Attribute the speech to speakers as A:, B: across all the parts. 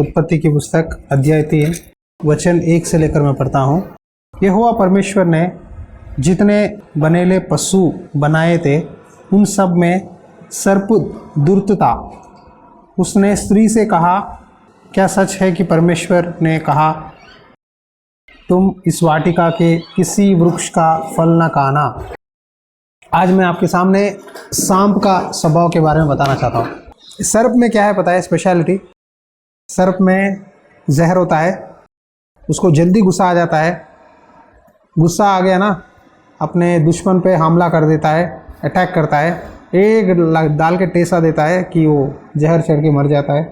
A: उत्पत्ति की पुस्तक अध्याय 3 वचन 1 से लेकर मैं पढ़ता हूँ। यहोवा परमेश्वर ने जितने बनेले पशु बनाए थे उन सब में सर्प दुष्ट था। उसने स्त्री से कहा, क्या सच है कि परमेश्वर ने कहा तुम इस वाटिका के किसी वृक्ष का फल न खाना। आज मैं आपके सामने सांप का स्वभाव के बारे में बताना चाहता हूँ। सर्प में क्या है पता है स्पेशलिटी? सर्प में जहर होता है, उसको जल्दी गुस्सा आ जाता है। गुस्सा आ गया ना, अपने दुश्मन पे हमला कर देता है, अटैक करता है, एक डाल के टेसा देता है कि वो जहर चढ़ के मर जाता है।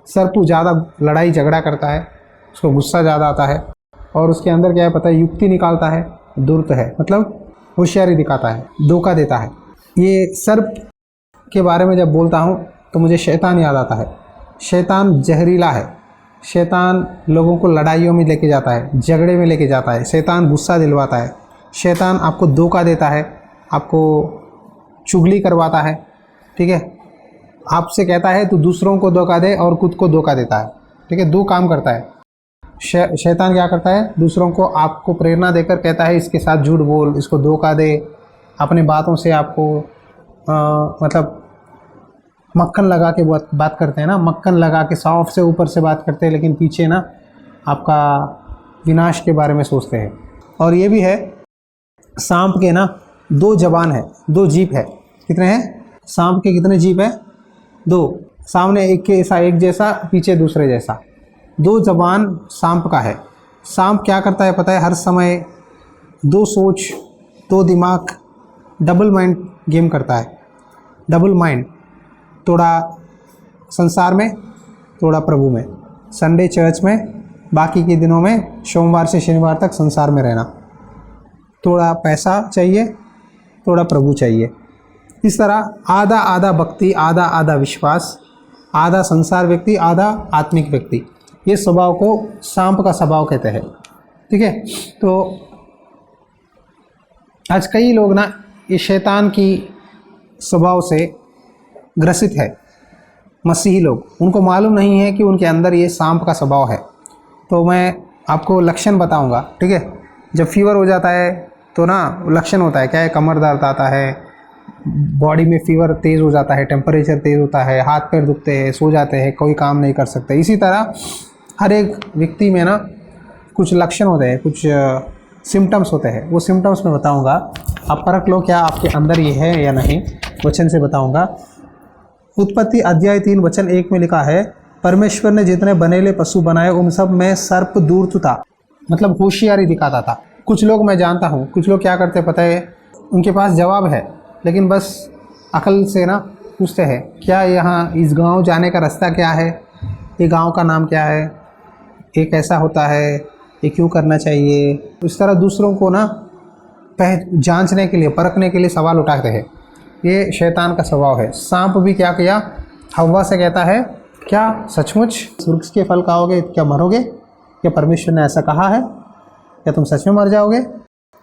A: सर्प ज़्यादा लड़ाई झगड़ा करता है, उसको गुस्सा ज़्यादा आता है और उसके अंदर क्या है पता है, युक्ति निकालता है, दुर्त है, मतलब होशियारी दिखाता है, धोखा देता है। ये सर्प के बारे में जब बोलता हूँ तो मुझे शैतान याद आता है। शैतान जहरीला है, शैतान लोगों को लड़ाइयों में लेके जाता है, झगड़े में लेके जाता है, शैतान गुस्सा दिलवाता है, शैतान आपको धोखा देता है, आपको चुगली करवाता है, ठीक है। आपसे कहता है तू दूसरों को धोखा दे और खुद को धोखा देता है, ठीक है। दो काम करता है शैतान। क्या करता है? दूसरों को आपको प्रेरणा देकर कहता है इसके साथ झूठ बोल, इसको धोखा दे, अपने बातों से आपको मतलब मक्खन लगा के बात करते हैं ना, मक्खन लगा के सौंफ से ऊपर से बात करते हैं, लेकिन पीछे ना आपका विनाश के बारे में सोचते हैं। और ये भी है, सांप के ना दो जबान है, दो जीभ है। कितने हैं सांप के? कितने जीभ है? दो। सामने एक के ऐसा एक जैसा, पीछे दूसरे जैसा, दो जबान सांप का है। सांप क्या करता है पता है? हर समय दो सोच, दो दिमाग, डबल माइंड गेम करता है। डबल माइंड, थोड़ा संसार में, थोड़ा प्रभु में। संडे चर्च में, बाकी के दिनों में सोमवार से शनिवार तक संसार में रहना। थोड़ा पैसा चाहिए, थोड़ा प्रभु चाहिए। इस तरह आधा आधा भक्ति, आधा आधा विश्वास, आधा संसार व्यक्ति, आधा आत्मिक व्यक्ति। ये स्वभाव को सांप का स्वभाव कहते हैं, ठीक है। तो आज कई लोग ना ये शैतान की स्वभाव से ग्रसित है। मसीही लोग, उनको मालूम नहीं है कि उनके अंदर ये सांप का स्वभाव है। तो मैं आपको लक्षण बताऊंगा, ठीक है। जब फीवर हो जाता है तो ना लक्षण होता है क्या है? कमर दर्द आता है, बॉडी में फीवर तेज़ हो जाता है, टेम्परेचर तेज़ होता है, हाथ पैर दुखते हैं, सो जाते हैं, कोई काम नहीं कर सकते। इसी तरह हर एक व्यक्ति में ना कुछ लक्षण होते हैं, कुछ सिम्टम्स होते हैं। वो सिम्टम्स मैं बताऊंगा, आप परख लो क्या आपके अंदर ये है या नहीं। वचन से बताऊंगा। उत्पत्ति अध्याय 3 वचन 1 में लिखा है, परमेश्वर ने जितने बनेले पशु बनाए उन सब में सर्प दूर्त था, मतलब होशियारी दिखाता था। कुछ लोग मैं जानता हूँ, कुछ लोग क्या करते पता है? उनके पास जवाब है लेकिन बस अकल से ना पूछते हैं, क्या यहाँ इस गांव जाने का रास्ता क्या है, ये गांव का नाम क्या है, ये कैसा होता है, ये क्यों करना चाहिए। इस तरह दूसरों को ना जांचने के लिए, परखने के लिए सवाल उठाते हैं। ये शैतान का स्वभाव है। सांप भी क्या किया? हव्वा से कहता है, क्या सचमुच वृक्ष के फल खाओगे क्या मरोगे? क्या परमेश्वर ने ऐसा कहा है? क्या तुम सच में मर जाओगे?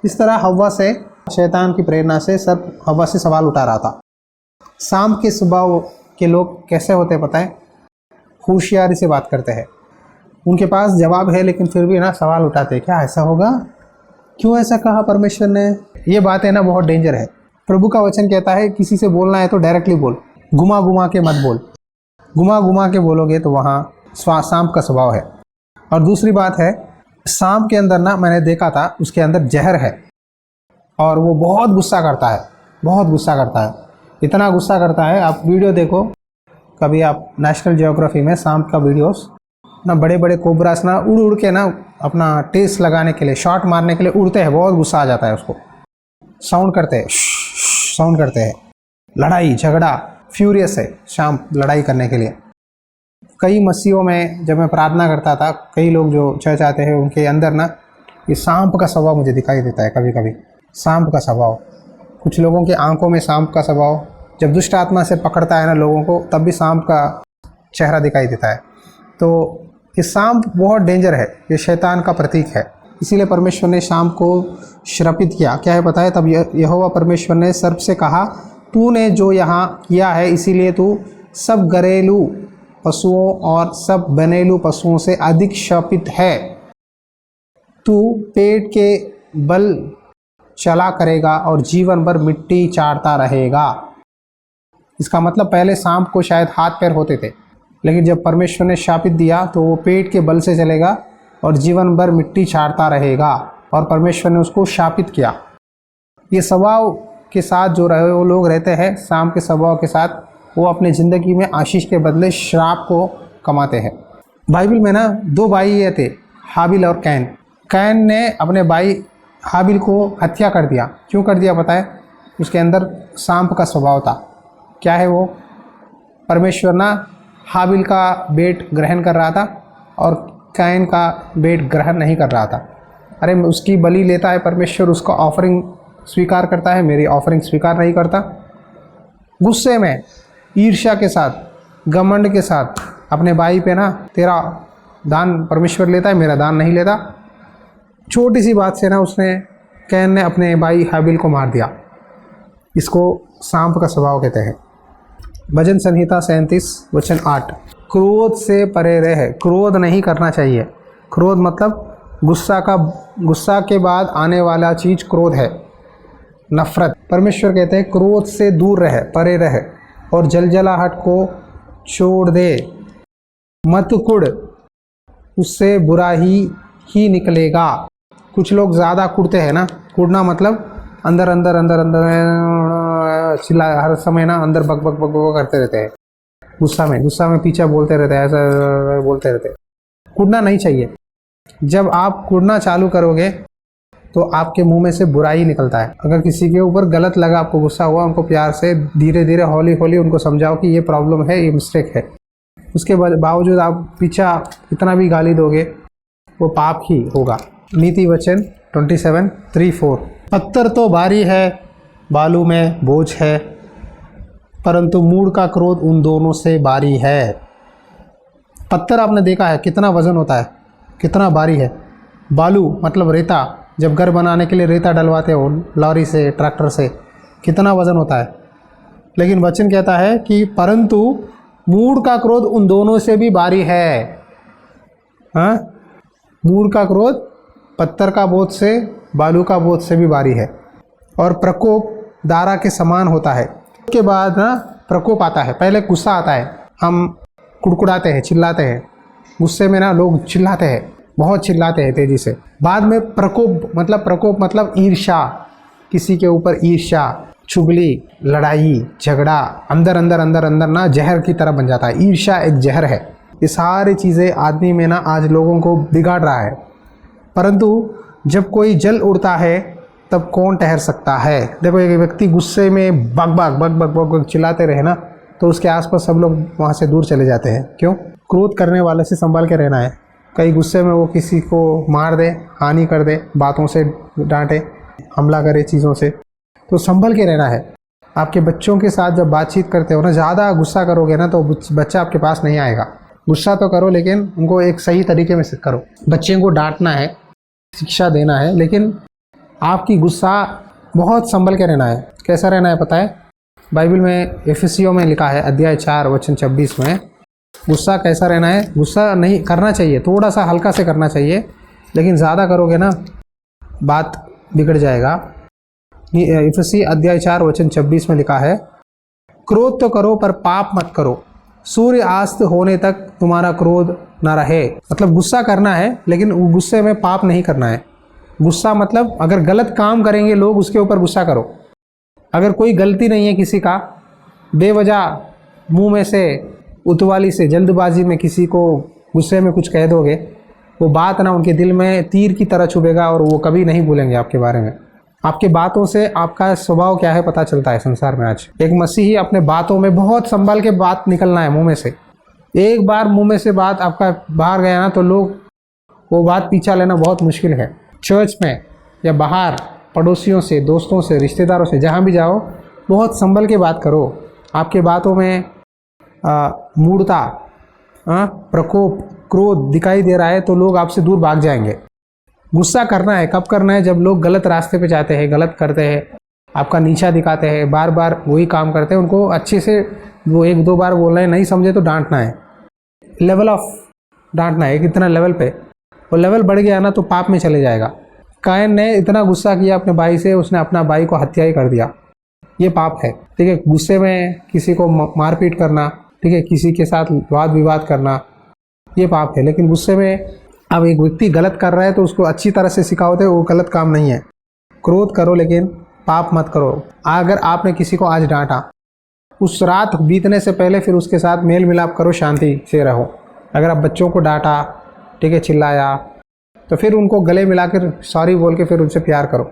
A: इस तरह हव्वा से, शैतान की प्रेरणा से सब हव्वा से सवाल उठा रहा था। सांप के स्वभाव के लोग कैसे होते हैं पता है? होशियारी से बात करते हैं। उनके पास जवाब है लेकिन फिर भी ना सवाल उठाते हैं, क्या ऐसा होगा, क्यों ऐसा कहा परमेश्वर ने। ये बातें ना बहुत डेंजर है। प्रभु का वचन कहता है किसी से बोलना है तो डायरेक्टली बोल, घुमा घुमा के मत बोल। घुमा घुमा के बोलोगे तो वहाँ सांप का स्वभाव है। और दूसरी बात है, सांप के अंदर ना मैंने देखा था, उसके अंदर जहर है और वो बहुत गुस्सा करता है, बहुत गुस्सा करता है, इतना गुस्सा करता है। आप वीडियो देखो कभी, आप नेशनल जियोग्राफी में सांप का वीडियोस ना, बड़े बड़े कोबरास ना उड़ उड़ के ना अपना टेस्ट लगाने के लिए, शॉट मारने के लिए उड़ते हैं, बहुत गुस्सा आ जाता है उसको। साउंड करते हैं, साउंड करते हैं, लड़ाई झगड़ा, फ्यूरियस है सांप लड़ाई करने के लिए। कई मसीहों में जब मैं प्रार्थना करता था, कई लोग जो चर्च आते हैं उनके अंदर ना ये सांप का स्वभाव मुझे दिखाई देता है कभी कभी। सांप का स्वभाव, कुछ लोगों की आंखों में सांप का स्वभाव, जब दुष्ट आत्मा से पकड़ता है ना लोगों को, तब भी सांप का चेहरा दिखाई देता है। तो ये सांप बहुत डेंजर है, ये शैतान का प्रतीक है। इसीलिए परमेश्वर ने सांप को श्रापित किया। क्या है पता है? तब यहोवा परमेश्वर ने सर्प से कहा, तूने जो यहाँ किया है इसीलिए तू सब घरेलू पशुओं और सब बनेलू पशुओं से अधिक शापित है। तू पेट के बल चला करेगा और जीवन भर मिट्टी चाटता रहेगा। इसका मतलब पहले सांप को शायद हाथ पैर होते थे, लेकिन जब परमेश्वर ने शापित दिया तो वो पेट के बल से चलेगा और जीवन भर मिट्टी चाटता रहेगा, और परमेश्वर ने उसको शापित किया। ये स्वभाव के साथ जो रहे वो लोग रहते हैं, सांप के स्वभाव के साथ, वो अपने ज़िंदगी में आशीष के बदले श्राप को कमाते हैं। बाइबल में ना 2 भाई ये थे, हाबिल और कैन। कैन ने अपने भाई हाबिल को हत्या कर दिया। क्यों कर दिया पता है? उसके अंदर सांप का स्वभाव था। क्या है वो? परमेश्वर ना हाबिल का बेट ग्रहण कर रहा था और कैन का बेट ग्रहण नहीं कर रहा था। अरे उसकी बलि लेता है परमेश्वर, उसका ऑफरिंग स्वीकार करता है, मेरी ऑफरिंग स्वीकार नहीं करता। गुस्से में, ईर्ष्या के साथ, घमंड के साथ अपने भाई पे ना, तेरा दान परमेश्वर लेता है, मेरा दान नहीं लेता। छोटी सी बात से ना कैन ने अपने भाई हाबिल को मार दिया। इसको सांप का स्वभाव कहते हैं। भजन संहिता 37 वचन 8, क्रोध से परे रह। क्रोध नहीं करना चाहिए। क्रोध मतलब गुस्सा के बाद आने वाला चीज क्रोध है, नफरत। परमेश्वर कहते हैं क्रोध से दूर रह, परे रह, और जलजलाहट को छोड़ दे। मत कुड़, उससे बुरा ही निकलेगा। कुछ लोग ज़्यादा कुड़ते हैं ना। कुड़ना मतलब अंदर अंदर अंदर अंदर चिल्ला, हर समय ना अंदर बक बक बक बक करते रहते हैं। गुस्सा में पीछे बोलते रहते हैं, ऐसा बोलते रहते हैं। कुड़ना नहीं चाहिए। जब आप कुड़ना चालू करोगे तो आपके मुंह में से बुराई निकलता है। अगर किसी के ऊपर गलत लगा, आपको गुस्सा हुआ, उनको प्यार से धीरे धीरे हौली हौली उनको समझाओ कि ये प्रॉब्लम है, ये मिस्टेक है। उसके बावजूद आप पीछा कितना भी गाली दोगे वो पाप ही होगा। नीति वचन 27:3-4, पत्थर तो भारी है, बालू में बोझ है, परंतु मूढ़ का क्रोध उन दोनों से भारी है। पत्थर आपने देखा है कितना वजन होता है, कितना भारी है। बालू मतलब रेता, जब घर बनाने के लिए रेता डलवाते हो लॉरी से, ट्रैक्टर से, कितना वजन होता है। लेकिन वचन कहता है कि परंतु मूढ़ का क्रोध उन दोनों से भी भारी है। हाँ, मूढ़ का क्रोध पत्थर का बोझ से, बालू का बोझ से भी भारी है। और प्रकोप दारा के समान होता है। उसके बाद ना प्रकोप आता है। पहले गुस्सा आता है, हम कुड़कुड़ाते हैं, चिल्लाते हैं। गुस्से में ना लोग चिल्लाते हैं, बहुत चिल्लाते हैं तेजी से। बाद में प्रकोप मतलब ईर्ष्या, किसी के ऊपर ईर्ष्या, चुगली, लड़ाई, झगड़ा, अंदर अंदर अंदर अंदर ना जहर की तरह बन जाता है। ईर्ष्या एक जहर है। ये सारी चीज़ें आदमी में ना आज लोगों को बिगाड़ रहा है। परंतु जब कोई जल उड़ता है तब कौन ठहर सकता है? देखो, एक व्यक्ति गुस्से में bug bug bug bug bug bug चिल्लाते रहे ना, तो उसके आसपास सब लोग वहाँ से दूर चले जाते हैं। क्यों? क्रोध करने वाले से संभाल के रहना है। कहीं गुस्से में वो किसी को मार दे, हानि कर दे, बातों से डांटे, हमला करे चीज़ों से, तो संभल के रहना है। आपके बच्चों के साथ जब बातचीत करते हो ना, ज़्यादा गुस्सा करोगे ना तो बच्चा आपके पास नहीं आएगा। गुस्सा तो करो, लेकिन उनको एक सही तरीके में करो। बच्चे को डांटना है, शिक्षा देना है, लेकिन आपकी गुस्सा बहुत संभल के रहना है। कैसा रहना है पता है? बाइबल में एफिसियों में लिखा है, अध्याय 4 वचन 26 में, गुस्सा कैसा रहना है। गुस्सा नहीं करना चाहिए, थोड़ा सा हल्का से करना चाहिए, लेकिन ज़्यादा करोगे ना बात बिगड़ जाएगा। एफिसी अध्याय 4 वचन 26 में लिखा है, क्रोध तो करो पर पाप मत करो, सूर्य अस्त होने तक तुम्हारा क्रोध न रहे। मतलब गुस्सा करना है, लेकिन गुस्से में पाप नहीं करना है। गुस्सा मतलब अगर गलत काम करेंगे लोग, उसके ऊपर गुस्सा करो। अगर कोई गलती नहीं है किसी का, बेवजह मुंह में से, उतवाली से, जल्दबाजी में किसी को गुस्से में कुछ कह दोगे, वो बात ना उनके दिल में तीर की तरह चुभेगा और वो कभी नहीं भूलेंगे आपके बारे में। आपके बातों से आपका स्वभाव क्या है पता चलता है संसार में आज। एक मसीही अपने बातों में बहुत संभल के बात निकलना है मुंह में से। एक बार मुंह में से बात आपका बाहर गया ना, तो लोग वो बात पीछा लेना बहुत मुश्किल है। चर्च में या बाहर, पड़ोसियों से, दोस्तों से, रिश्तेदारों से, जहाँ भी जाओ, बहुत संभल के बात करो। आपके बातों में मूढ़ता, प्रकोप, क्रोध दिखाई दे रहा है तो लोग आपसे दूर भाग जाएंगे। गुस्सा करना है, कब करना है? जब लोग गलत रास्ते पे जाते हैं, गलत करते हैं, आपका नीचा दिखाते हैं, बार बार वही काम करते हैं, उनको अच्छे से वो 1-2 बार बोल रहे हैं, नहीं समझे तो डांटना है। लेवल ऑफ डांटना है, एक इतना लेवल पे, वो लेवल बढ़ गया ना तो पाप में चले जाएगा। कायन ने इतना गुस्सा किया अपने भाई से, उसने अपना भाई को हत्या ही कर दिया, ये पाप है। ठीक है, गुस्से में किसी को मारपीट करना, ठीक है, किसी के साथ वाद विवाद करना, ये पाप है। लेकिन गुस्से में अब एक व्यक्ति गलत कर रहा है तो उसको अच्छी तरह से सिखाओ, वो गलत काम नहीं है। क्रोध करो लेकिन पाप मत करो। अगर आपने किसी को आज डांटा, उस रात बीतने से पहले फिर उसके साथ मेल मिलाप करो, शांति से रहो। अगर आप बच्चों को डांटा, ठीक है, चिल्लाया, तो फिर उनको गले मिलाकर सॉरी बोल के फिर उनसे प्यार करो।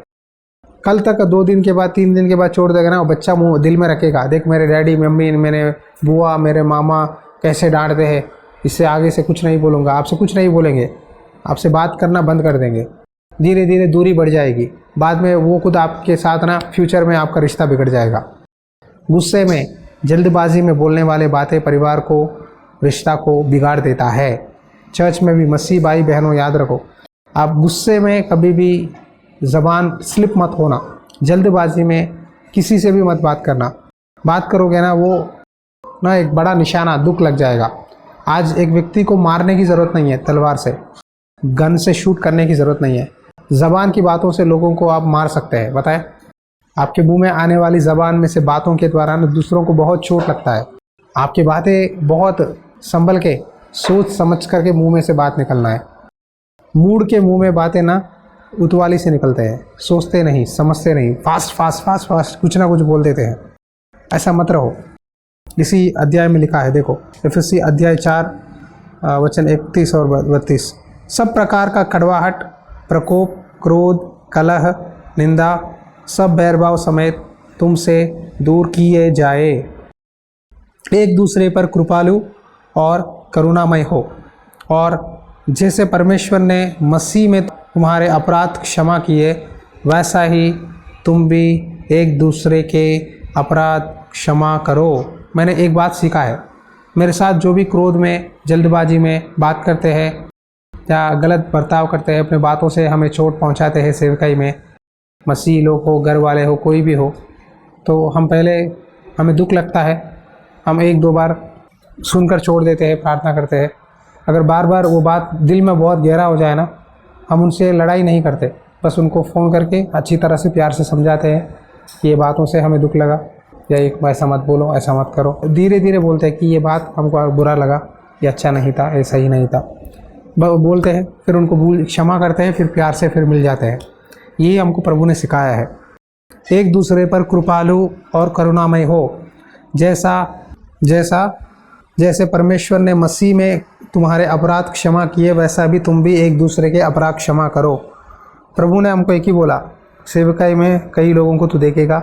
A: कल तक 2 दिन के बाद 3 दिन के बाद छोड़ देगा ना, वो बच्चा मुँह दिल में रखेगा, देख मेरे डैडी मम्मी, मेरे बुआ, मेरे मामा कैसे डांटते हैं, इससे आगे से कुछ नहीं बोलूँगा, आपसे कुछ नहीं बोलेंगे, आपसे बात करना बंद कर देंगे। धीरे धीरे दूरी बढ़ जाएगी, बाद में वो खुद आपके साथ ना फ्यूचर में आपका रिश्ता बिगड़ जाएगा। गुस्से में जल्दबाजी में बोलने वाले बातें परिवार को, रिश्ता को बिगाड़ देता है। चर्च में भी मसीह भाई बहनों याद रखो, आप गुस्से में कभी भी ज़बान स्लिप मत होना, जल्दबाजी में किसी से भी मत बात करना। बात करोगे ना वो ना एक बड़ा निशाना, दुख लग जाएगा। आज एक व्यक्ति को मारने की ज़रूरत नहीं है, तलवार से, गन से शूट करने की ज़रूरत नहीं है। ज़बान की बातों से लोगों को आप मार सकते हैं, बताएं। आपके मुंह में आने वाली ज़बान में से बातों के द्वारा दूसरों को बहुत चोट लगता है। आपकी बातें बहुत संभल के, सोच समझ करके मुंह में से बात निकलना है। मूड के मुंह में बातें ना उतवाली से निकलते हैं, सोचते नहीं, समझते नहीं, फास्ट फास्ट फास्ट फास्ट कुछ ना कुछ बोल देते हैं। ऐसा मत रहो। इसी अध्याय में लिखा है, देखो एफएससी अध्याय 4 वचन 31 और 32, सब प्रकार का कड़वाहट, प्रकोप, क्रोध, कलह, निंदा, सब बैरभाव समेत तुमसे दूर किए जाए। एक दूसरे पर कृपालु और करुणामय हो, और जैसे परमेश्वर ने मसीह में तुम्हारे अपराध क्षमा किए, वैसा ही तुम भी एक दूसरे के अपराध क्षमा करो। मैंने एक बात सीखा है, मेरे साथ जो भी क्रोध में, जल्दबाजी में बात करते हैं या गलत बर्ताव करते हैं, अपने बातों से हमें चोट पहुंचाते हैं, सेवकाई में, मसीह लोग हो, घर वाले हो, कोई भी हो, तो हमें दुख लगता है, हम 1-2 बार सुनकर छोड़ देते हैं, प्रार्थना करते हैं। अगर बार बार वो बात दिल में बहुत गहरा हो जाए ना, हम उनसे लड़ाई नहीं करते, बस उनको फ़ोन करके अच्छी तरह से प्यार से समझाते हैं कि ये बातों से हमें दुख लगा, या एक ऐसा मत बोलो, ऐसा मत करो। धीरे धीरे बोलते हैं कि ये बात हमको बुरा लगा, ये अच्छा नहीं था, ये सही नहीं था, बोलते हैं, फिर उनको क्षमा करते हैं, फिर प्यार से फिर मिल जाते हैं। ये हमको प्रभु ने सिखाया है। एक दूसरे पर कृपालु और करुणामय हो, जैसे परमेश्वर ने मसीह में तुम्हारे अपराध क्षमा किए, वैसा भी तुम भी एक दूसरे के अपराध क्षमा करो। प्रभु ने हमको एक ही बोला, सेवकाई में कई लोगों को तू देखेगा,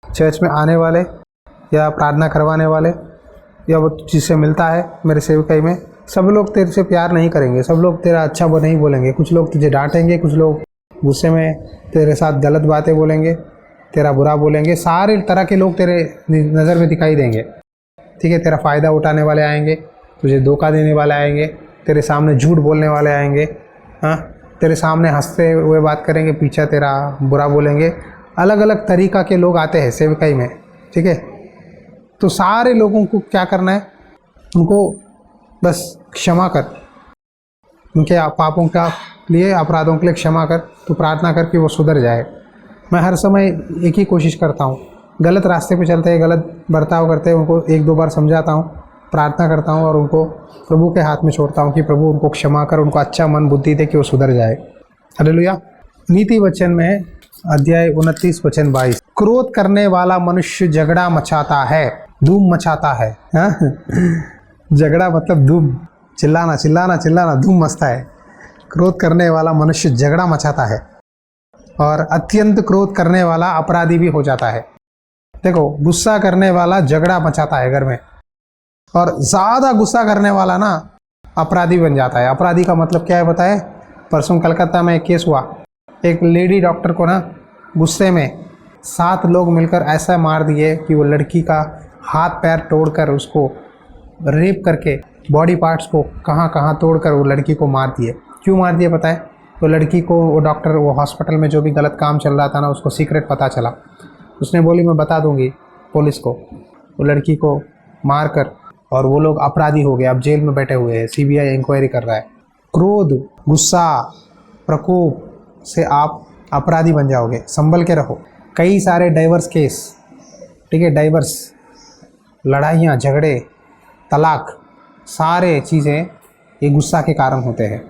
A: चर्च में आने वाले या प्रार्थना करवाने वाले या वो जिससे मिलता है मेरे सेवकाई में, सब लोग तेरे से प्यार नहीं करेंगे, सब लोग तेरा अच्छा वो नहीं बोलेंगे, कुछ लोग तुझे डांटेंगे, कुछ लोग गुस्से में तेरे साथ गलत बातें बोलेंगे, तेरा बुरा बोलेंगे। सारे तरह के लोग तेरे नज़र में दिखाई देंगे, ठीक है। तेरा फ़ायदा उठाने वाले आएंगे, तुझे धोखा देने वाले आएंगे, तेरे सामने झूठ बोलने वाले आएंगे, हाँ, तेरे सामने हंसते हुए बात करेंगे, पीछे तेरा बुरा बोलेंगे। अलग अलग तरीक़ा के लोग आते हैं सेवकाई में, ठीक है। तो सारे लोगों को क्या करना है, उनको बस क्षमा कर, उनके पापों का लिए, अपराधों के लिए क्षमा कर, तो प्रार्थना कर कि वो सुधर जाए। मैं हर समय एक ही कोशिश करता हूँ, गलत रास्ते पे चलते हैं, गलत बर्ताव करते हैं, उनको 1-2 बार समझाता हूँ, प्रार्थना करता हूँ और उनको प्रभु के हाथ में छोड़ता हूँ कि प्रभु उनको क्षमा कर, उनको अच्छा मन बुद्धि दे कि वो सुधर जाए। हालेलुया। नीति वचन में अध्याय 29 वचन 22, क्रोध करने वाला मनुष्य झगड़ा मचाता है, धूम मचाता है। झगड़ा मतलब धूम, चिल्लाना चिल्लाना चिल्लाना, धूम मचता है। क्रोध करने वाला मनुष्य झगड़ा मचाता है, और अत्यंत क्रोध करने वाला अपराधी भी हो जाता है। देखो, गुस्सा करने वाला झगड़ा मचाता है घर में, और ज़्यादा गुस्सा करने वाला ना अपराधी बन जाता है। अपराधी का मतलब क्या है बताए? परसों कलकत्ता में एक केस हुआ, एक लेडी डॉक्टर को ना गुस्से में 7 लोग मिलकर ऐसा मार दिए कि वो लड़की का हाथ पैर तोड़कर, उसको रेप करके, बॉडी पार्ट्स को कहाँ कहाँ तोड़कर वो लड़की को मार दिए। क्यों मार दिए बताए? तो लड़की को वो डॉक्टर, वो हॉस्पिटल में जो भी गलत काम चल रहा था ना, उसको सीक्रेट पता चला। उसने बोली मैं बता दूंगी पुलिस को। वो लड़की को मारकर और वो लोग अपराधी हो गए, अब जेल में बैठे हुए हैं, सीबीआई इंक्वायरी कर रहा है। क्रोध, गुस्सा, प्रकोप से आप अपराधी बन जाओगे, संभल के रहो। कई सारे डाइवर्स केस, ठीक है, डाइवर्स, लड़ाइयाँ, झगड़े, तलाक, सारे चीज़ें ये गुस्सा के कारण होते हैं।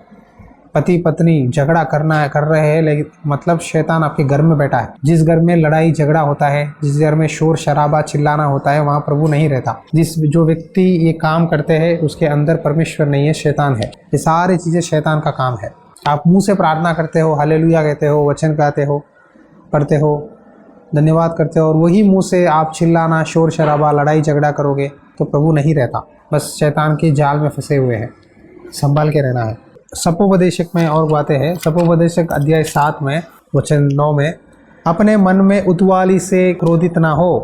A: पति पत्नी झगड़ा कर रहे हैं, लेकिन मतलब शैतान आपके घर में बैठा है। जिस घर में लड़ाई झगड़ा होता है, जिस घर में शोर शराबा चिल्लाना होता है, वहाँ प्रभु नहीं रहता। जो व्यक्ति ये काम करते हैं उसके अंदर परमेश्वर नहीं है, शैतान है। ये सारी चीज़ें शैतान का काम है। आप मुंह से प्रार्थना करते हो, हालेलुया कहते हो, वचन गाते हो, पढ़ते हो, धन्यवाद करते हो, और वही मुंह से आप चिल्लाना, शोर शराबा, लड़ाई झगड़ा करोगे तो प्रभु नहीं रहता। बस शैतान के जाल में फंसे हुए हैं, संभाल के रहना है। सपोपदेशक में और बातें हैं। सपोपदेशक अध्याय 7 में वचन 9 में, अपने मन में उतवाली से क्रोधित ना हो,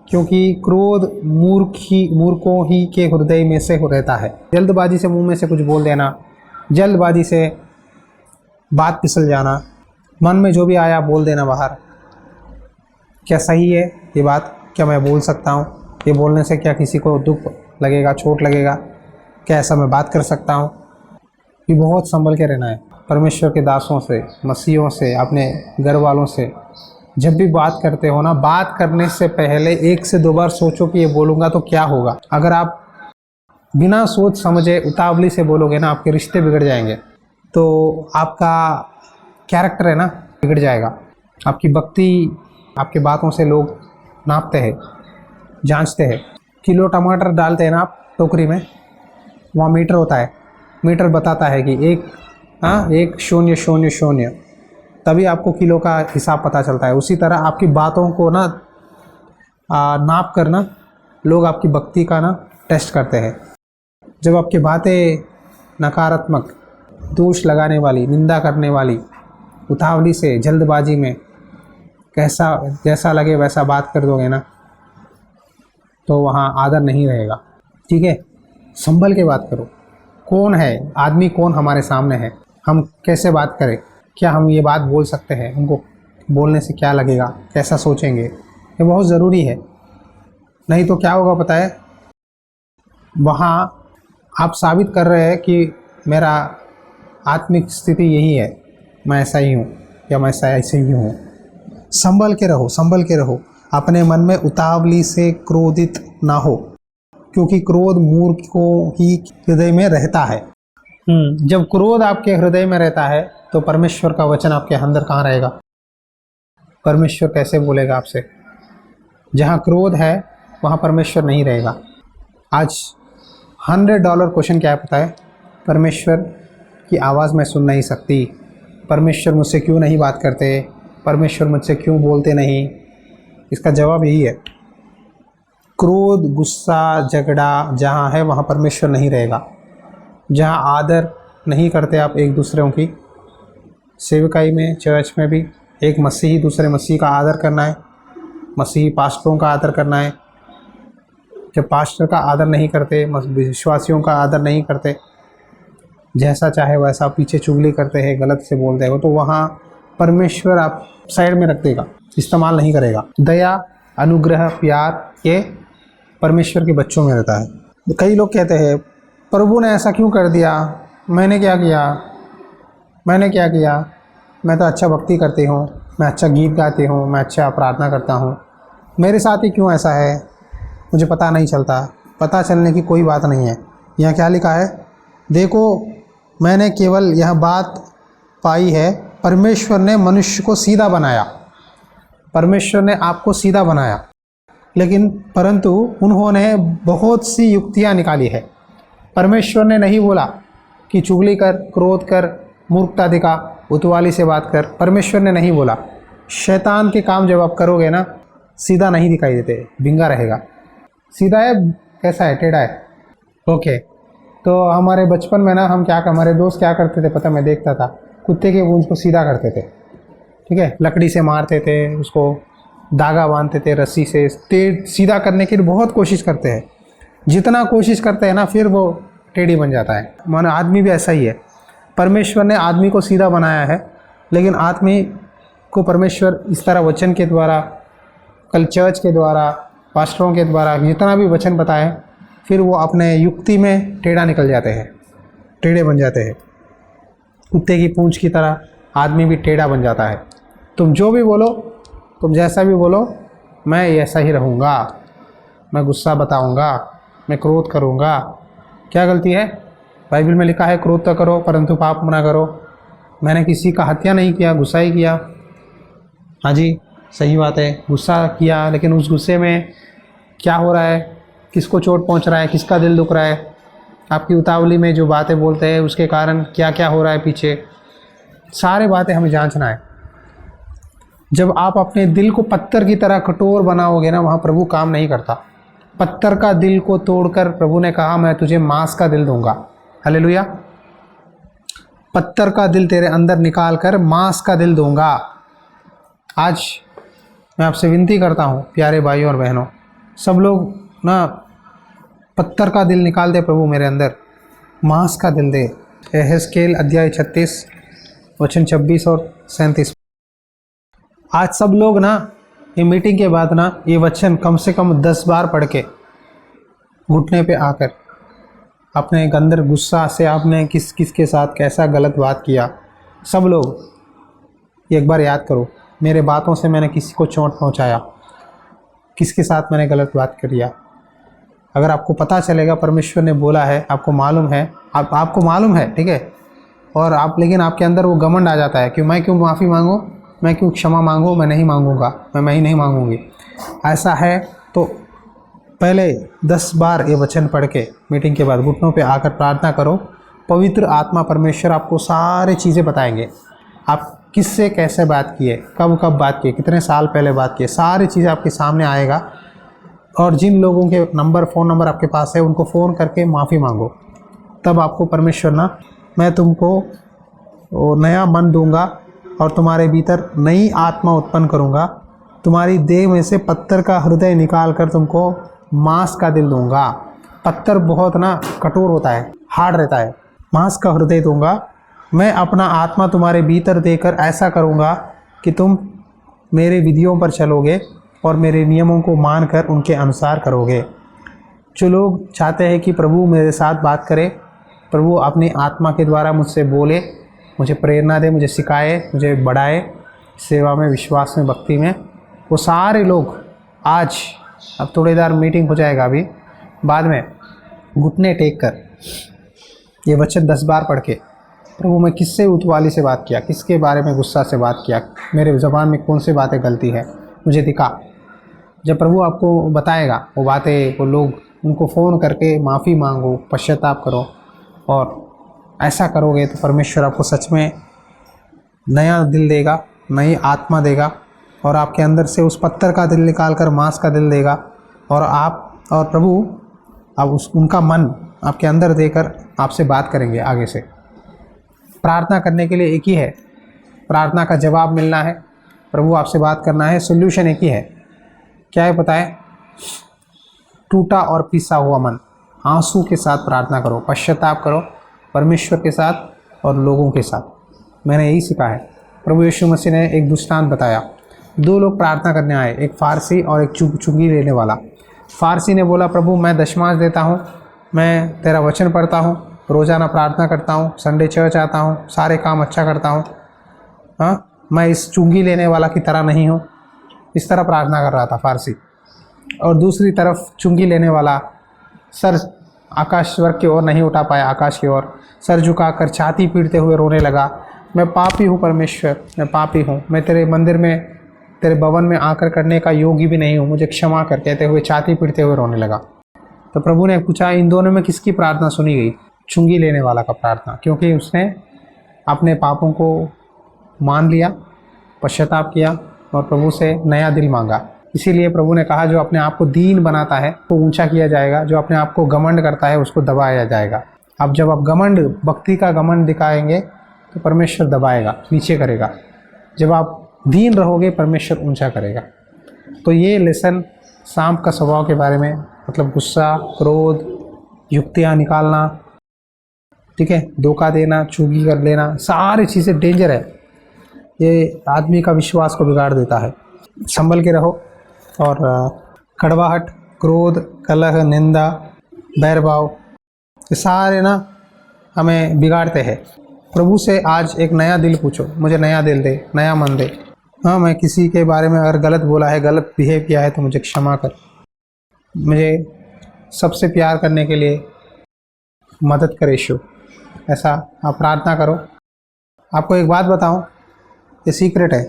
A: क्योंकि क्रोध मूर्खों ही के हृदय में से रहता है। जल्दबाजी से मुंह में से कुछ बोल देना, जल्दबाजी से बात फिसल जाना, मन में जो भी आया बोल देना बाहर। क्या सही है ये बात? क्या मैं बोल सकता हूँ? ये बोलने से क्या किसी को दुख लगेगा, चोट लगेगा? क्या ऐसा मैं बात कर सकता हूँ? ये बहुत संभल के रहना है। परमेश्वर के दासों से, मसीहों से, अपने घर वालों से जब भी बात करते हो ना, बात करने से पहले 1 से 2 बार सोचो कि ये बोलूँगा तो क्या होगा। अगर आप बिना सोच समझे उतावली से बोलोगे ना, आपके रिश्ते बिगड़ जाएंगे, तो आपका कैरेक्टर है ना बिगड़ जाएगा। आपकी भक्ति, आपकी बातों से लोग नापते हैं, जांचते हैं। किलो टमाटर डालते हैं ना आप टोकरी में, वहाँ मीटर होता है, मीटर बताता है कि 1.000, तभी आपको किलो का हिसाब पता चलता है। उसी तरह आपकी बातों को ना नाप कर ना लोग आपकी भक्ति का ना टेस्ट करते हैं। जब आपकी बातें नकारात्मक, दोष लगाने वाली, निंदा करने वाली, उतावली से, जल्दबाजी में जैसा लगे वैसा बात कर दोगे ना, तो वहाँ आदर नहीं रहेगा। ठीक है, संभल के बात करो। कौन है आदमी, कौन हमारे सामने है, हम कैसे बात करें? क्या हम ये बात बोल सकते हैं? उनको बोलने से क्या लगेगा, कैसा सोचेंगे? ये बहुत ज़रूरी है। नहीं तो क्या होगा पता है, वहाँ आप साबित कर रहे हैं कि मेरा आत्मिक स्थिति यही है, मैं ऐसा ही हूँ या मैं ऐसे ही हूँ। संभल के रहो, संभल के रहो। अपने मन में उतावली से क्रोधित ना हो, क्योंकि क्रोध मूर्खों ही हृदय में रहता है। जब क्रोध आपके हृदय में रहता है तो परमेश्वर का वचन आपके अंदर कहाँ रहेगा? परमेश्वर कैसे बोलेगा आपसे? जहाँ क्रोध है वहाँ परमेश्वर नहीं रहेगा। आज $100 क्वेश्चन क्या है पता है? परमेश्वर की आवाज़ मैं सुन नहीं सकती, परमेश्वर मुझसे क्यों नहीं बात करते, परमेश्वर मुझसे क्यों बोलते नहीं? इसका जवाब यही है, क्रोध, गुस्सा, झगड़ा जहाँ है वहाँ परमेश्वर नहीं रहेगा। जहाँ आदर नहीं करते आप एक दूसरों की, सेवकाई में, चर्च में भी एक मसीही दूसरे मसीही का आदर करना है, मसीही पास्टरों का आदर करना है। जब पास्टर का आदर नहीं करते, विश्वासियों का आदर नहीं करते, जैसा चाहे वैसा पीछे चुगली करते हैं, गलत से बोलते हो, तो वहाँ परमेश्वर आप साइड में रख देगा, इस्तेमाल नहीं करेगा। दया, अनुग्रह, प्यार ये परमेश्वर के बच्चों में रहता है। कई लोग कहते हैं प्रभु ने ऐसा क्यों कर दिया, मैंने क्या किया, मैंने क्या किया, मैं तो अच्छा भक्ति करती हूँ, मैं अच्छा गीत गाती हूँ, मैं अच्छा प्रार्थना करता हूँ, मेरे साथ ही क्यों ऐसा है, मुझे पता नहीं चलता। पता चलने की कोई बात नहीं है। यहाँ क्या लिखा है? देखो, मैंने केवल यह बात पाई है, परमेश्वर ने मनुष्य को सीधा बनाया, परमेश्वर ने आपको सीधा बनाया, लेकिन परंतु उन्होंने बहुत सी युक्तियाँ निकाली है। परमेश्वर ने नहीं बोला कि चुगली कर, क्रोध कर, मूर्खता दिखा, उतवाली से बात कर। परमेश्वर ने नहीं बोला। शैतान के काम जब आप करोगे ना, सीधा नहीं दिखाई देते, भिंगा रहेगा। सीधा है, कैसा है, टेढ़ा है। ओके, तो हमारे बचपन में ना हमारे दोस्त क्या करते थे पता, मैं देखता था, कुत्ते के पूंछ को सीधा करते थे। ठीक है, लकड़ी से मारते थे उसको, धागा बांधते थे रस्सी से, सीधा करने की बहुत कोशिश करते हैं। जितना कोशिश करते हैं ना, फिर वो टेढ़ी बन जाता है। मानो आदमी भी ऐसा ही है। परमेश्वर ने आदमी को सीधा बनाया है, लेकिन आदमी को परमेश्वर इस तरह वचन के द्वारा, कल चर्च के द्वारा, पास्टरों के द्वारा जितना भी वचन बताए, फिर वो अपने युक्ति में टेढ़ा निकल जाते हैं, टेढ़े बन जाते हैं। कुत्ते की पूंछ की तरह आदमी भी टेढ़ा बन जाता है। तुम जो भी बोलो, तुम जैसा भी बोलो, मैं ऐसा ही रहूँगा, मैं गुस्सा बताऊँगा, मैं क्रोध करूँगा। क्या गलती है? बाइबल में लिखा है क्रोध तो करो परंतु पाप मना करो। मैंने किसी का हत्या नहीं किया, गुस्सा ही किया। हाँ जी, सही बात है, गुस्सा किया, लेकिन उस गुस्से में क्या हो रहा है, किसको चोट पहुंच रहा है, किसका दिल दुख रहा है, आपकी उतावली में जो बातें बोलते हैं उसके कारण क्या क्या हो रहा है पीछे, सारे बातें हमें जांचना है। जब आप अपने दिल को पत्थर की तरह कठोर बनाओगे ना, वहाँ प्रभु काम नहीं करता। पत्थर का दिल को तोड़कर प्रभु ने कहा मैं तुझे मांस का दिल दूंगा। हालेलुया। पत्थर का दिल तेरे अंदर निकाल कर मांस का दिल दूंगा। आज मैं आपसे विनती करता हूँ प्यारे भाइयों और बहनों, सब लोग ना पत्थर का दिल निकाल दे प्रभु मेरे अंदर, मांस का दिल दे। यहेजकेल अध्याय 36 वचन 26 और 37। आज सब लोग ना ये मीटिंग के बाद ना ये वचन कम से कम 10 बार पढ़ के घुटने पे आकर अपने अंदर गुस्सा से आपने किस किस के साथ कैसा गलत बात किया, सब लोग एक बार याद करो, मेरे बातों से मैंने किसी को चोट पहुंचाया, किसके साथ मैंने गलत बात किया। अगर आपको पता चलेगा परमेश्वर ने बोला है, आपको मालूम है, आपको मालूम है, ठीक है, और आप लेकिन आपके अंदर वो घमंड आ जाता है कि मैं क्यों माफ़ी मांगूँ, मैं क्यों क्षमा मांगूँ, मैं नहीं मांगूँगा, मैं ही नहीं मांगूँगी। ऐसा है तो पहले 10 बार ये वचन पढ़ के मीटिंग के बाद घुटनों पे आकर प्रार्थना करो। पवित्र आत्मा परमेश्वर आपको सारी चीज़ें बताएंगे, आप किससे कैसे बात किए, कब कब बात किए, कितने साल पहले बात किए, सारी चीज़ें आपके सामने आएगा। और जिन लोगों के नंबर, फ़ोन नंबर आपके पास है, उनको फ़ोन करके माफ़ी मांगो। तब आपको परमेश्वर ना, मैं तुमको नया मन दूंगा और तुम्हारे भीतर नई आत्मा उत्पन्न करूंगा, तुम्हारी देह में से पत्थर का हृदय निकाल कर तुमको मांस का दिल दूंगा। पत्थर बहुत ना कठोर होता है, हार्ड रहता है, मांस का हृदय दूंगा। मैं अपना आत्मा तुम्हारे भीतर देकर ऐसा करूंगा कि तुम मेरे विधियों पर चलोगे और मेरे नियमों को मानकर उनके अनुसार करोगे। जो लोग चाहते हैं कि प्रभु मेरे साथ बात करे, प्रभु अपनी आत्मा के द्वारा मुझसे बोले, मुझे प्रेरणा दे, मुझे सिखाए, मुझे बढ़ाए सेवा में, विश्वास में, भक्ति में, वो सारे लोग आज, अब थोड़ी देर मीटिंग हो जाएगा अभी बाद में, घुटने टेक कर ये वचन 10 बार पढ़ के, प्रभु मैं किससे उतवाली से बात किया, किसके बारे में गुस्सा से बात किया, मेरे ज़बान में कौन सी बातें गलती है, मुझे दिखा। जब प्रभु आपको बताएगा वो बातें, वो लोग, उनको फ़ोन करके माफ़ी मांगो, पश्चाताप करो, और ऐसा करोगे तो परमेश्वर आपको सच में नया दिल देगा, नई आत्मा देगा, और आपके अंदर से उस पत्थर का दिल निकाल कर मांस का दिल देगा। और आप और प्रभु अब उनका मन आपके अंदर देकर आपसे बात करेंगे आगे से। प्रार्थना करने के लिए एक ही है, प्रार्थना का जवाब मिलना है, प्रभु आपसे बात करना है, सोल्यूशन एक ही है। क्या है पता है? टूटा और पिसा हुआ मन, आंसू के साथ प्रार्थना करो, पश्चाताप करो परमेश्वर के साथ और लोगों के साथ। मैंने यही सीखा है। प्रभु यीशु मसीह ने एक दृष्टांत बताया, 2 लोग प्रार्थना करने आए, एक फारसी और एक चुंगी लेने वाला। फारसी ने बोला प्रभु मैं दशमांश देता हूँ, मैं तेरा वचन पढ़ता हूँ, रोज़ाना प्रार्थना करता हूँ, संडे चर्च आता हूँ, सारे काम अच्छा करता हूँ, हाँ मैं इस चुंगी लेने वाला की तरह नहीं हूँ। इस तरह प्रार्थना कर रहा था फारसी। और दूसरी तरफ चुंगी लेने वाला सर आकाश स्वर्ग की ओर नहीं उठा पाया, आकाश की ओर सर झुकाकर छाती पीटते हुए रोने लगा, मैं पापी हूँ परमेश्वर, मैं पापी हूँ, मैं तेरे मंदिर में, तेरे भवन में आकर करने का योग्य भी नहीं हूँ, मुझे क्षमा कर, कहते हुए छाती पीटते हुए रोने लगा। तो प्रभु ने पूछा इन दोनों में किसकी प्रार्थना सुनी गई? चुंगी लेने वाला का प्रार्थना, क्योंकि उसने अपने पापों को मान लिया, पश्चाताप किया और प्रभु से नया दिल मांगा। इसीलिए प्रभु ने कहा जो अपने आप को दीन बनाता है तो ऊंचा किया जाएगा, जो अपने आप को घमंड करता है उसको दबाया जाएगा। अब जब आप घमंड, भक्ति का घमंड दिखाएंगे तो परमेश्वर दबाएगा, नीचे करेगा। जब आप दीन रहोगे परमेश्वर ऊंचा करेगा। तो ये लेसन सांप का स्वभाव के बारे में, मतलब गुस्सा, क्रोध, युक्तियाँ निकालना, ठीक है, धोखा देना, चुगली कर लेना, सारी चीज़ें डेंजर है। ये आदमी का विश्वास को बिगाड़ देता है। संभल के रहो। और कड़वाहट, क्रोध, कलह, निंदा, बैर भाव, ये सारे ना हमें बिगाड़ते हैं। प्रभु से आज एक नया दिल पूछो, मुझे नया दिल दे, नया मन दे। हाँ, मैं किसी के बारे में अगर गलत बोला है, गलत बिहेव किया है तो मुझे क्षमा कर। मुझे सबसे प्यार करने के लिए मदद कर यीशु। ऐसा आप प्रार्थना करो। आपको एक बात बताऊं, ये सीक्रेट है।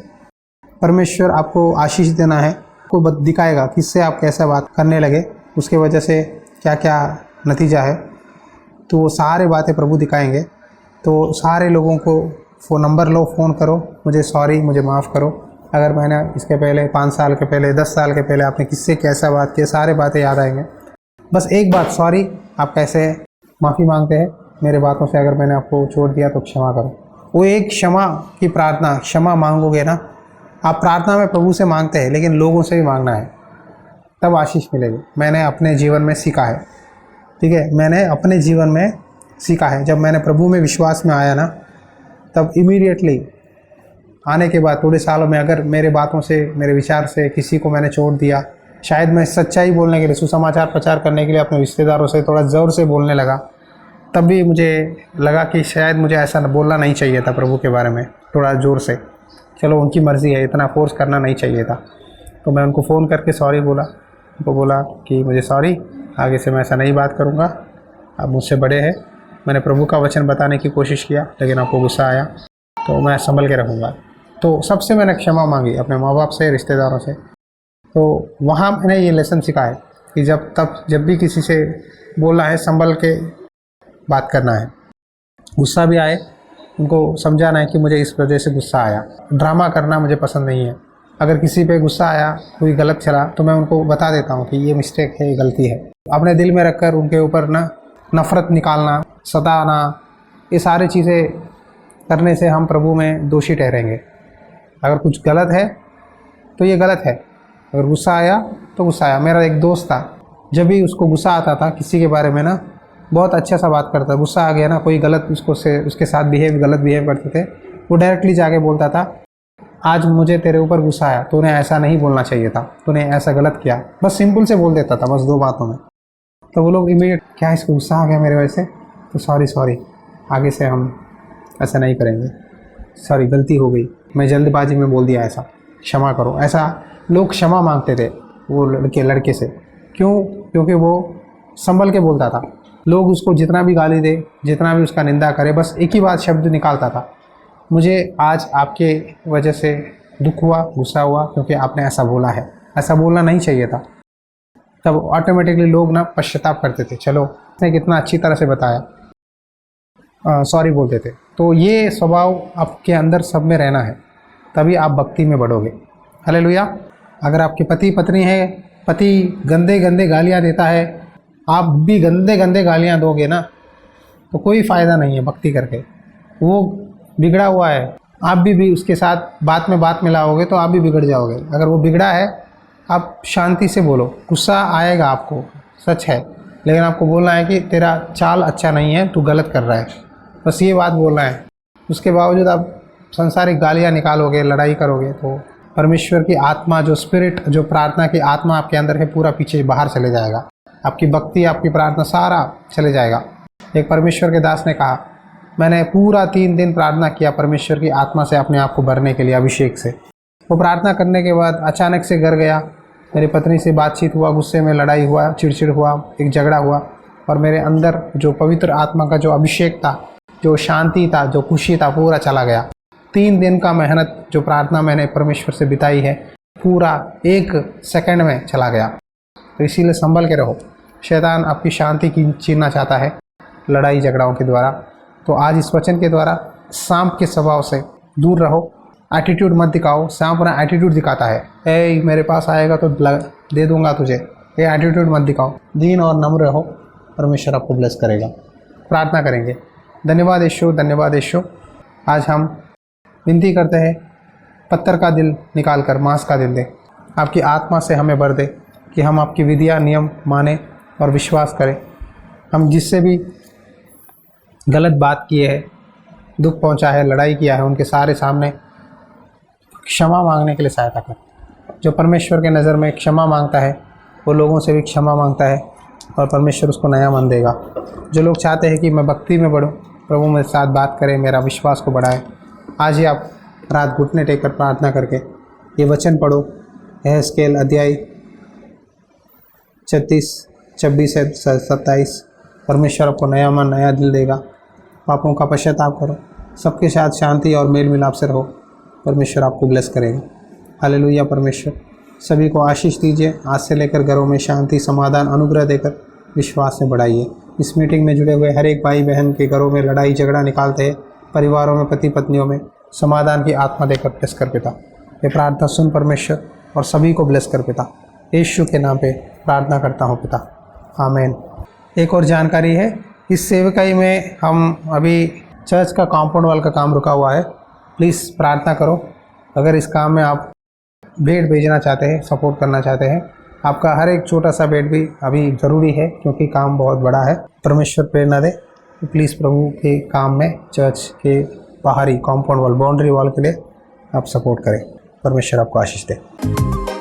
A: परमेश्वर आपको आशीष देना है, आपको दिखाएगा किससे आप कैसे बात करने लगे, उसके वजह से क्या क्या नतीजा है। तो वो सारे बातें प्रभु दिखाएंगे। तो सारे लोगों को फ़ोन नंबर लो, फ़ोन करो, मुझे सॉरी, मुझे माफ़ करो। अगर मैंने इसके पहले 5 साल के पहले, 10 साल के पहले आपने किससे कैसा बात किया, सारे बातें याद आएंगे। बस एक बात, सॉरी, आप कैसे माफ़ी मांगते हैं मेरे बातों से, अगर मैंने आपको छोड़ दिया तो क्षमा करो। वो एक क्षमा की प्रार्थना, क्षमा मांगोगे ना आप। प्रार्थना में प्रभु से मांगते हैं, लेकिन लोगों से भी मांगना है, तब आशीष मिलेगी। मैंने अपने जीवन में सीखा है, ठीक है, मैंने अपने जीवन में सीखा है। जब मैंने प्रभु में विश्वास में आया ना, तब इमीडिएटली आने के बाद थोड़े सालों में अगर मेरे बातों से, मेरे विचार से किसी को मैंने छोड़ दिया, शायद मैं सच्चाई बोलने के लिए, सुसमाचार प्रचार करने के लिए अपने रिश्तेदारों से थोड़ा ज़ोर से बोलने लगा, तब भी मुझे लगा कि शायद मुझे ऐसा बोलना नहीं चाहिए था प्रभु के बारे में थोड़ा ज़ोर से। चलो, उनकी मर्ज़ी है, इतना फोर्स करना नहीं चाहिए था। तो मैं उनको फ़ोन करके सॉरी बोला। उनको बोला कि मुझे सॉरी, आगे से मैं ऐसा नहीं बात करूँगा, आप मुझसे बड़े हैं। मैंने प्रभु का वचन बताने की कोशिश किया, लेकिन आपको गुस्सा आया, तो मैं संभल के रहूँगा। तो सबसे मैंने क्षमा मांगी, अपने माँ बाप से, रिश्तेदारों से। तो वहाँ मैंने ये लेसन सीखा है कि जब भी किसी से बोलना है, संभल के बात करना है। गुस्सा भी आए, उनको समझाना है कि मुझे इस वजह से गुस्सा आया। ड्रामा करना मुझे पसंद नहीं है। अगर किसी पे गुस्सा आया, कोई गलत चला, तो मैं उनको बता देता हूँ कि ये मिस्टेक है, ये गलती है। अपने दिल में रखकर उनके ऊपर ना नफ़रत निकालना, सताना, ये सारी चीज़ें करने से हम प्रभु में दोषी ठहरेंगे। अगर कुछ गलत है तो ये गलत है, अगर गुस्सा आया तो गुस्सा आया। मेरा एक दोस्त था, जब भी उसको गुस्सा आता था किसी के बारे में ना, बहुत अच्छा सा बात करता। गुस्सा आ गया ना, कोई गलत उसके साथ गलत बिहेव करते थे, वो डायरेक्टली जाके बोलता था, आज मुझे तेरे ऊपर गुस्सा आया, तूने ऐसा नहीं बोलना चाहिए था, तूने ऐसा गलत किया। बस सिंपल से बोल देता था, बस 2 बातों में। तो वो लोग इमीडिएट, क्या इसको गुस्सा आ गया मेरे वजह से, तो सॉरी, आगे से हम ऐसा नहीं करेंगे, सॉरी, गलती हो गई, मैं जल्दबाजी में बोल दिया, ऐसा क्षमा करो। ऐसा लोग क्षमा मांगते थे वो लड़के से। क्यों? क्योंकि वो संभल के बोलता था। लोग उसको जितना भी गाली दे, जितना भी उसका निंदा करे, बस एक ही बात शब्द निकालता था, मुझे आज आपके वजह से दुख हुआ, गुस्सा हुआ, क्योंकि आपने ऐसा बोला है, ऐसा बोलना नहीं चाहिए था। तब ऑटोमेटिकली लोग ना पश्चाताप करते थे, चलो उसने कितना अच्छी तरह से बताया, सॉरी बोलते थे। तो ये स्वभाव आपके अंदर सब में रहना है, तभी आप भक्ति में बढ़ोगे। हालेलुया। अगर आपके पति पत्नी है, पति गंदे गंदे गालियाँ देता है, आप भी गंदे गंदे गालियाँ दोगे ना, तो कोई फ़ायदा नहीं है भक्ति करके। वो बिगड़ा हुआ है, आप भी उसके साथ बात में लाओगे तो आप भी बिगड़ जाओगे। अगर वो बिगड़ा है, आप शांति से बोलो। गुस्सा आएगा आपको, सच है, लेकिन आपको बोलना है कि तेरा चाल अच्छा नहीं है, तू गलत कर रहा है, बस ये बात बोलना है। उसके बावजूद आप संसारिक गालियाँ निकालोगे, लड़ाई करोगे, तो परमेश्वर की आत्मा, जो स्पिरिट, जो प्रार्थना की आत्मा आपके अंदर है, पूरा पीछे बाहर चले जाएगा। आपकी भक्ति, आपकी प्रार्थना, सारा चले जाएगा। एक परमेश्वर के दास ने कहा, मैंने पूरा 3 दिन प्रार्थना किया परमेश्वर की आत्मा से अपने आप को भरने के लिए, अभिषेक से। वो प्रार्थना करने के बाद अचानक से घर गया, मेरी पत्नी से बातचीत हुआ, गुस्से में लड़ाई हुआ, चिड़चिड़ हुआ, एक झगड़ा हुआ, और मेरे अंदर जो पवित्र आत्मा का जो अभिषेक था, जो शांति था, जो खुशी था, पूरा चला गया। 3 दिन का मेहनत, जो प्रार्थना मैंने परमेश्वर से बिताई है, पूरा 1 सेकंड में चला गया। तो इसीलिए संभल के रहो। शैतान आपकी शांति की छीनना चाहता है लड़ाई झगड़ाओं के द्वारा। तो आज इस वचन के द्वारा सांप के स्वभाव से दूर रहो। एटीट्यूड मत दिखाओ। सांप अपना एटीट्यूड दिखाता है, ए मेरे पास आएगा तो दे दूंगा तुझे, ये एटीट्यूड मत दिखाओ। दीन और नम्र रहो, परमेश्वर आपको ब्लेस करेगा। प्रार्थना करेंगे। धन्यवाद यीशु, धन्यवाद यीशु। आज हम विनती करते हैं, पत्थर का दिल निकाल कर मांस का दिल दे। आपकी आत्मा से हमें भर दे कि हम आपकी विधियाँ, नियम माने और विश्वास करें। हम जिससे भी गलत बात किए है, दुख पहुंचा है, लड़ाई किया है, उनके सारे सामने क्षमा मांगने के लिए सहायता कर। जो परमेश्वर के नज़र में क्षमा मांगता है, वो लोगों से भी क्षमा मांगता है। और परमेश्वर उसको नया मन देगा। जो लोग चाहते हैं कि मैं भक्ति में बढ़ूँ, प्रभु मेरे साथ बात करें, मेरा विश्वास को बढ़ाए, आज ही आप रात घुटने टेक कर प्रार्थना करके ये वचन पढ़ो। यहेजकेल अध्याय 36, 26 से 27। परमेश्वर आपको नया मन, नया दिल देगा। पापों का पश्चाताप करो, सबके साथ शांति और मेल मिलाप से रहो, परमेश्वर आपको ब्लेस करेगा। हालेलुया। परमेश्वर सभी को आशीष दीजिए। आज से लेकर घरों में शांति, समाधान, अनुग्रह देकर विश्वास में बढ़ाइए। इस मीटिंग में जुड़े हुए हर एक भाई बहन के घरों में लड़ाई झगड़ा निकालते हैं, परिवारों में, पति पत्नियों में समाधान की आत्मा देकर ब्लेस कर पिता। ये प्रार्थना सुन परमेश्वर और सभी को ब्लेस कर पिता। यीशु के नाम पे प्रार्थना करता हूँ पिता, आमीन। एक और जानकारी है, इस सेवकाई में हम अभी चर्च का कॉम्पाउंड वाल का काम रुका हुआ है। प्लीज़ प्रार्थना करो। अगर इस काम में आप भेंट भेजना चाहते हैं, सपोर्ट करना चाहते हैं, आपका हर एक छोटा सा भेंट भी अभी ज़रूरी है क्योंकि काम बहुत बड़ा है। परमेश्वर प्रेरणा दे तो प्लीज़ प्रभु के काम में चर्च के बाहरी कॉम्पाउंड वॉल, बाउंड्री वॉल के लिए आप सपोर्ट करें। परमेश्वर आपको आशीष दे।